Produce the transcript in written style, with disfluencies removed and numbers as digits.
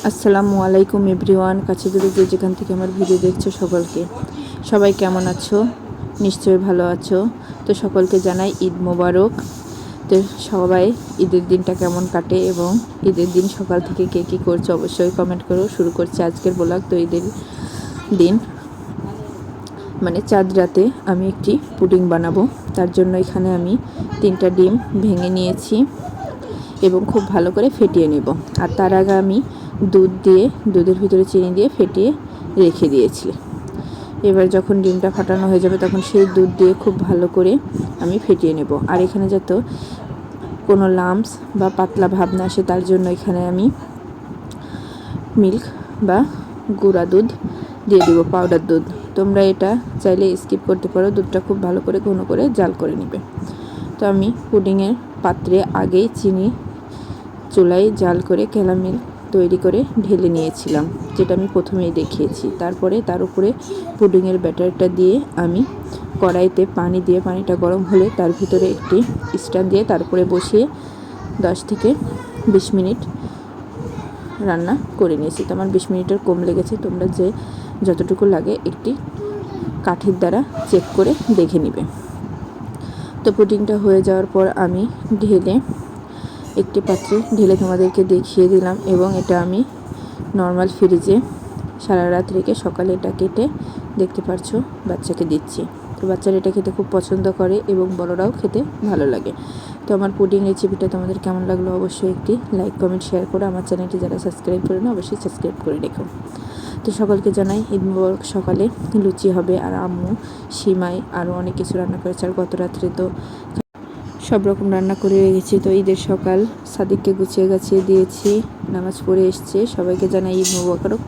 আসসালামু আলাইকুম এভরিওয়ান, কাছে দূরে যে যেখান থেকে আমার ভিডিও দেখছো সবাই কেমন আছো? নিশ্চয়ই ভালো আছো। তো সকলকে জানাই ঈদ মোবারক। তো সবাই ঈদের দিনটা কেমন কাটে এবং ঈদের দিন সকাল থেকে কে কী করছো অবশ্যই কমেন্ট করো। শুরু করছি আজকের ব্লগ। তো ঈদের দিন মানে চাঁদ রাতে আমি একটি পুডিং বানাবো। তার জন্য এখানে আমি 3টা ডিম ভেঙে নিয়েছি এবং খুব ভালো করে ফেটিয়ে নেব। আর তার আগে আমি দুধের ভিতরে চিনি দিয়ে ফেটিয়ে রেখে দিয়েছি। এবার যখন ডিমটা ফাটানো হয়ে যাবে তখন সেই দুধ দিয়ে খুব ভালো করে আমি ফেটিয়ে নেব। আর এখানে যাতে কোনো লাম্পস বা পাতলা ভাব না আসে তার জন্য এখানে আমি মিল্ক বা গুঁড়া দুধ দিয়ে দেবো, পাউডার দুধ। তোমরা এটা চাইলে স্কিপ করতে পারো। দুধটা খুব ভালো করে ঘন করে জাল করে নেবে। তো আমি পুডিংয়ের পাত্রে আগেই চিনি চুলায় জাল করে ক্যারামেল তৈরি করে ঢেলে নিয়েছিলাম, যেটা আমি প্রথমেই দেখিয়েছি। তারপরে তার উপরে পুডিংয়ের ব্যাটারটা দিয়ে আমি কড়াইতে পানি দিয়ে পানিটা গরম হলে তার ভিতরে একটি স্ট্যান্ড দিয়ে তারপরে বসিয়ে 10 থেকে 20 মিনিট রান্না করে নিয়েছি। তো আমার 20 মিনিটের কম লেগেছে। তোমরা যতটুকু লাগে একটি কাঠির দ্বারা চেক করে দেখে নিবে। তো পুডিংটা হয়ে যাওয়ার পর আমি একটি পাত্রে ঢেলে তোমাদেরকে দেখিয়ে দিলাম এবং এটা আমি নর্মাল ফ্রিজে সারা রাত রেখে সকালে এটা কেটে দেখতে পারছো বাচ্চাকে দিচ্ছি। তো বাচ্চারা এটা খেতে খুব পছন্দ করে এবং বড়রাও খেতে ভালো লাগে। তো আমার পুডিং রেসিপিটা তোমাদের কেমন লাগলো অবশ্যই একটি লাইক কমেন্ট শেয়ার করে আমার চ্যানেলটি যারা সাবস্ক্রাইব করে না অবশ্যই সাবস্ক্রাইব করে রেখো। তো সকলকে জানাই ঈদ মোবারক। সকালে লুচি হবে আর আম্মু সিমাই আরও অনেক কিছু রান্না করেছে। আর গত রাত্রে তো সব রকম রান্না করে রেখেছি। তো ঈদের সকাল সাদিককে গুছিয়ে গাছিয়ে দিয়েছি, নামাজ পড়ে এসছে। সবাইকে জানাই ঈদ মোবারক।